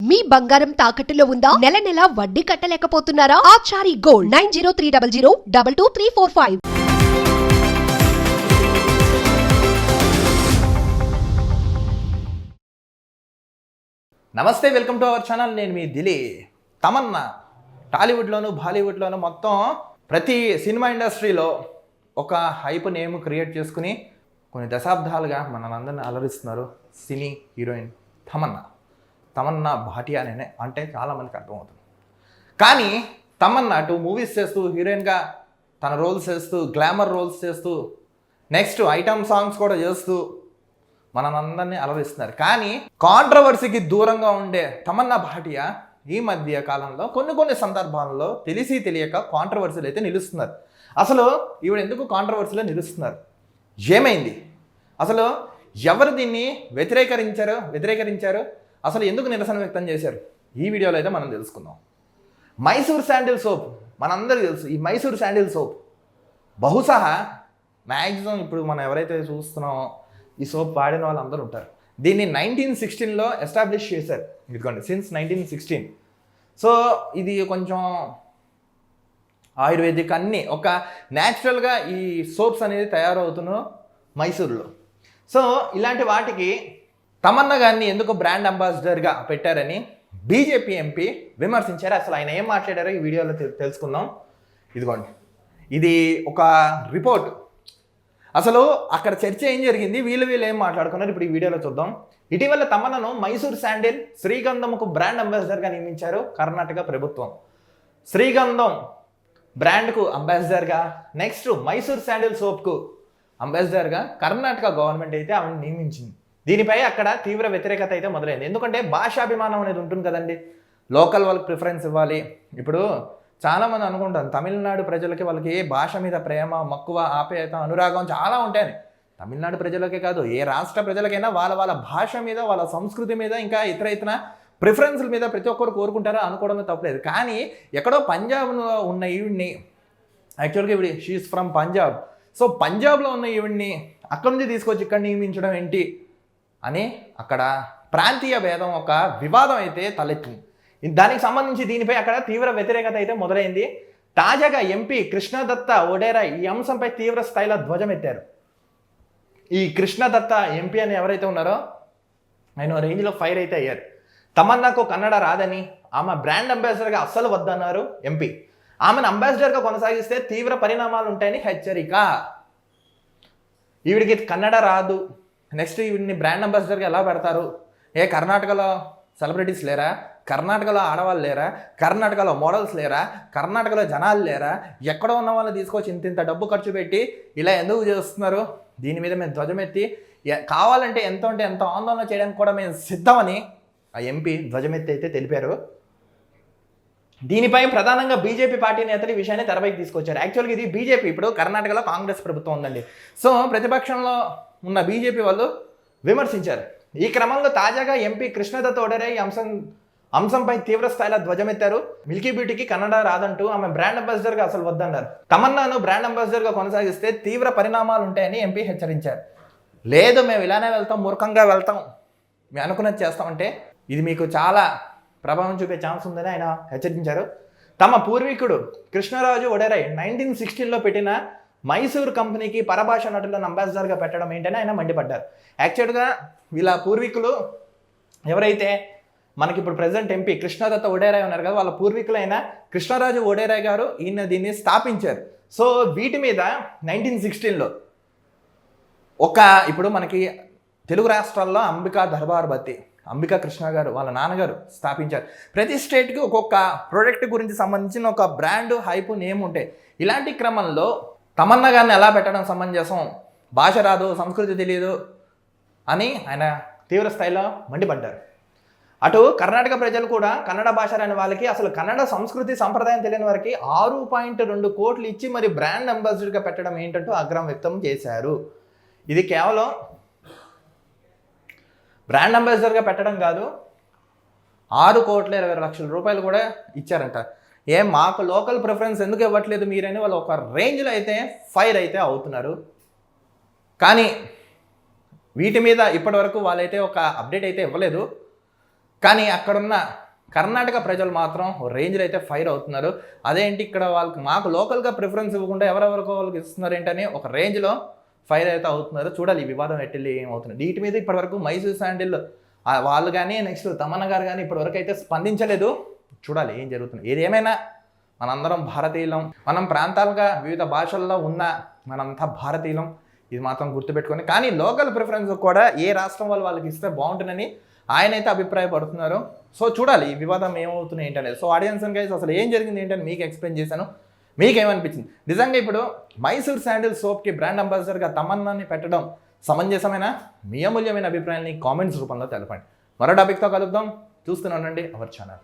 మీ బంగారం తాకట్టులో ఉందా? నెల నెల వడ్డీ కట్టలేకపోతున్నారా? ఆచారి గోల్డ్ 9030022345. నమస్తే, వెల్కమ్ టు అవర్ ఛానల్. నేను మీ దిలీ. తమన్నా టాలీవుడ్లోను బాలీవుడ్లోను మొత్తం ప్రతి సినిమా ఇండస్ట్రీలో ఒక హైప్ నేమ్ క్రియేట్ చేసుకుని కొన్ని దశాబ్దాలుగా మనందరిని అలరిస్తున్నారు సినీ హీరోయిన్ తమన్నా భాటియా అంటే చాలామందికి అర్థమవుతుంది. కానీ తమన్నా అటు మూవీస్ చేస్తూ హీరోయిన్గా తన రోల్స్ చేస్తూ గ్లామర్ రోల్స్ చేస్తూ నెక్స్ట్ ఐటమ్ సాంగ్స్ కూడా చేస్తూ మనందరినీ అలరిస్తున్నారు. కానీ కాంట్రవర్సీకి దూరంగా ఉండే తమన్నా భాటియా ఈ మధ్య కాలంలో కొన్ని సందర్భాల్లో తెలిసి తెలియక కాంట్రవర్సీలు అయితే నిలుస్తున్నారు. అసలు ఈవిడ ఎందుకు కాంట్రవర్సీలో నిలుస్తున్నారు? ఏమైంది? అసలు ఎవరు దీన్ని వ్యతిరేకరించారు? అసలు ఎందుకు నిరసన వ్యక్తం చేశారు? ఈ వీడియోలో అయితే మనం తెలుసుకుందాం. మైసూర్ శాండిల్ సోప్ మనందరికీ తెలుసు. ఈ మైసూర్ శాండిల్ సోప్ బహుశా మ్యాక్సిమం ఇప్పుడు మనం ఎవరైతే చూస్తున్నామో ఈ సోప్ వాడిన వాళ్ళందరూ ఉంటారు. దీన్ని 1916లో ఎస్టాబ్లిష్ చేశారు. ఇదిగోండి, సిన్స్ 1916. సో ఇది కొంచెం ఆయుర్వేదిక్ అన్నీ ఒక న్యాచురల్గా ఈ సోప్స్ అనేది తయారవుతున్నాయి మైసూర్లో. సో ఇలాంటి వాటికి తమన్నా గారిని ఎందుకు బ్రాండ్ అంబాసిడర్గా పెట్టారని బీజేపీ ఎంపీ విమర్శించారు. అసలు ఆయన ఏం మాట్లాడారో ఈ వీడియోలో తెలుసుకుందాం. ఇదిగోండి, ఇది ఒక రిపోర్ట్. అసలు అక్కడ చర్చ ఏం జరిగింది, వీళ్ళు ఏం మాట్లాడుకున్నారు ఇప్పుడు ఈ వీడియోలో చూద్దాం. ఇటీవల తమన్నాను మైసూర్ శాండిల్ శ్రీగంధంకు బ్రాండ్ అంబాసిడర్గా నియమించారు కర్ణాటక ప్రభుత్వం. శ్రీగంధం బ్రాండ్కు అంబాసిడర్గా, నెక్స్ట్ మైసూర్ శాండిల్ సోప్కు అంబాసిడర్గా కర్ణాటక గవర్నమెంట్ అయితే ఆమెను నియమించింది. దీనిపై అక్కడ తీవ్ర వ్యతిరేకత అయితే మొదలైంది. ఎందుకంటే భాషాభిమానం అనేది ఉంటుంది కదండి, లోకల్ వాళ్ళకి ప్రిఫరెన్స్ ఇవ్వాలి. ఇప్పుడు చాలామంది అనుకుంటారు తమిళనాడు ప్రజలకి వాళ్ళకి ఏ భాష మీద ప్రేమ, మక్కువ, ఆప్యాయత, అనురాగం చాలా ఉంటాయని. తమిళనాడు ప్రజలకే కాదు, ఏ రాష్ట్ర ప్రజలకైనా వాళ్ళ భాష మీద, వాళ్ళ సంస్కృతి మీద, ఇంకా ఇతర ప్రిఫరెన్స్ల మీద ప్రతి ఒక్కరు కోరుకుంటారో అనుకోవడంలో తప్పలేదు. కానీ ఎక్కడో పంజాబ్లో ఉన్న ఈవిడ్ని, యాక్చువల్గా ఈవిడ షీఈస్ ఫ్రమ్ పంజాబ్. సో పంజాబ్లో ఉన్న ఈవిడ్ని అక్కడి నుంచి తీసుకొచ్చి ఇక్కడ నియమించడం ఏంటి అని అక్కడ ప్రాంతీయ భేదం, ఒక వివాదం అయితే తలెత్తింది. దానికి సంబంధించి దీనిపై అక్కడ తీవ్ర వ్యతిరేకత అయితే మొదలైంది. తాజాగా ఎంపీ కృష్ణదత్త ఒడేరా ఈ అంశంపై తీవ్ర స్థాయిలో ధ్వజమెత్తారు. ఈ కృష్ణదత్త ఎంపీ అని ఎవరైతే ఉన్నారో ఆయన రేంజ్లో ఫైర్ అయితే అయ్యారు. తమన్నాకు కన్నడ రాదని, ఆమె బ్రాండ్ అంబాసిడర్గా అస్సలు వద్దన్నారు ఎంపీ. ఆమెను అంబాసిడర్గా కొనసాగిస్తే తీవ్ర పరిణామాలు ఉంటాయని హెచ్చరిక. ఈవిడికి కన్నడ రాదు, నెక్స్ట్ ఈవిడిని బ్రాండ్ అంబాసిడర్గా ఎలా పెడతారు? కర్ణాటకలో సెలబ్రిటీస్ లేరా? కర్ణాటకలో ఆడవాళ్ళు లేరా? కర్ణాటకలో మోడల్స్ లేరా? కర్ణాటకలో జనాలు లేరా? ఎక్కడో ఉన్న వాళ్ళని తీసుకొచ్చి ఇంత డబ్బు ఖర్చు పెట్టి ఇలా ఎందుకు చేస్తున్నారు? దీని మీద మేము ధ్వజమెత్తి కావాలంటే ఎంత ఆందోళన చేయడానికి కూడా మేము సిద్ధమని ఆ ఎంపీ ధ్వజమెత్తి అయితే తెలిపారు. దీనిపై ప్రధానంగా బీజేపీ పార్టీ నేతలు ఈ విషయాన్ని తెరపైకి తీసుకొచ్చారు. యాక్చువల్గా ఇది బీజేపీ, ఇప్పుడు కర్ణాటకలో కాంగ్రెస్ ప్రభుత్వం ఉందండి. సో ప్రతిపక్షంలో ఉన్న బీజేపీ వాళ్ళు విమర్శించారు. ఈ క్రమంలో తాజాగా ఎంపీ కృష్ణదత్త ఒడేరా ఈ అంశంపై తీవ్ర స్థాయిలో ధ్వజమెత్తారు. మిల్కీ బ్యూటీకి కన్నడ రాదంటూ ఆమె బ్రాండ్ అంబాసిడర్గా అసలు వద్దన్నారు. తమన్నాను బ్రాండ్ అంబాసిడర్గా కొనసాగిస్తే తీవ్ర పరిణామాలు ఉంటాయని ఎంపీ హెచ్చరించారు. లేదు, మేము ఇలానే వెళ్తాం, మూర్ఖంగా వెళ్తాం, మేము అనుకున్నది చేస్తామంటే ఇది మీకు చాలా ప్రభావం చూపే ఛాన్స్ ఉందని ఆయన హెచ్చరించారు. తమ పూర్వీకుడు కృష్ణరాజు ఒడేరై 1916లో పెట్టిన మైసూర్ కంపెనీకి పరభాష నటులను అంబాసిడర్గా పెట్టడం ఏంటని ఆయన మండిపడ్డారు. యాక్చువల్గా వీళ్ళ పూర్వీకులు ఎవరైతే మనకి ఇప్పుడు ప్రెసిడెంట్ ఎంపీ కృష్ణదత్త ఒడేరాయ్ ఉన్నారు కదా, వాళ్ళ పూర్వీకులైన కృష్ణరాజు ఒడేరాయ్ గారు ఈయన దీన్ని స్థాపించారు. సో వీటి మీద 1916లో ఇప్పుడు మనకి తెలుగు రాష్ట్రాల్లో అంబికా కృష్ణ గారు వాళ్ళ నాన్నగారు స్థాపించారు. ప్రతి స్టేట్కి ఒక్కొక్క ప్రోడక్ట్ గురించి సంబంధించిన ఒక బ్రాండ్, హైప్, నేమ్ ఉంటాయి. ఇలాంటి క్రమంలో తమన్నా గారిని ఎలా పెట్టడం సమంజసం? భాష రాదు, సంస్కృతి తెలియదు అని ఆయన తీవ్ర స్థాయిలో మండిపడ్డారు. అటు కర్ణాటక ప్రజలు కూడా కన్నడ భాష రాని వాళ్ళకి, అసలు కన్నడ సంస్కృతి సంప్రదాయం తెలియని వారికి 6.2 కోట్లు ఇచ్చి మరి బ్రాండ్ అంబాసిడర్గా పెట్టడం ఏంటంటూ ఆగ్రహం వ్యక్తం చేశారు. ఇది కేవలం బ్రాండ్ అంబాసిడర్గా పెట్టడం కాదు, 6,20,00,000 రూపాయలు కూడా ఇచ్చారంట. మాకు లోకల్ ప్రిఫరెన్స్ ఎందుకు ఇవ్వట్లేదు మీరని వాళ్ళు ఒక రేంజ్లో అయితే ఫైర్ అయితే అవుతున్నారు. కానీ వీటి మీద ఇప్పటివరకు వాళ్ళైతే ఒక అప్డేట్ అయితే ఇవ్వలేదు. కానీ అక్కడున్న కర్ణాటక ప్రజలు మాత్రం రేంజ్లో అయితే ఫైర్ అవుతున్నారు. అదేంటి ఇక్కడ వాళ్ళకి మాకు లోకల్గా ప్రిఫరెన్స్ ఇవ్వకుండా ఎవరెవరికో వాళ్ళకి ఇస్తున్నారు ఏంటని ఒక రేంజ్లో ఫైర్ అయితే అవుతున్నారు. చూడాలి ఈ వివాదం ఎట్టిల్లి ఏమవుతుంది. వీటి మీద ఇప్పటివరకు మైసూర్ శాండిల్ వాళ్ళు కానీ నెక్స్ట్ తమన్నా గారు కానీ ఇప్పటివరకు అయితే స్పందించలేదు. చూడాలి ఏం జరుగుతుంది. ఏదేమైనా మనందరం భారతీయులం, మనం ప్రాంతాలుగా వివిధ భాషల్లో ఉన్న మనంతా భారతీయులం, ఇది మాత్రం గుర్తుపెట్టుకొని. కానీ లోకల్ ప్రిఫరెన్స్ కూడా ఏ రాష్ట్రం వాళ్ళకి ఇస్తే బాగుంటుందని ఆయన అయితే అభిప్రాయపడుతున్నారు. సో చూడాలి ఈ వివాదం ఏమవుతుంది ఏంటనేది. సో ఆడియన్స్ అండ్ గైస్ అసలు ఏం జరిగింది ఏంటని మీకు ఎక్స్ప్లెయిన్ చేశాను. మీకేమనిపించింది? నిజంగా ఇప్పుడు మైసూర్ శాండిల్ సోప్కి బ్రాండ్ అంబాసిడర్గా తమన్నాని పెట్టడం సమంజసమైన మీ అమూల్యమైన అభిప్రాయాన్ని కామెంట్స్ రూపంలో తెలపండి. మరో టాపిక్తో కలుద్దాం. చూస్తూనే ఉండండి అవర్ ఛానల్.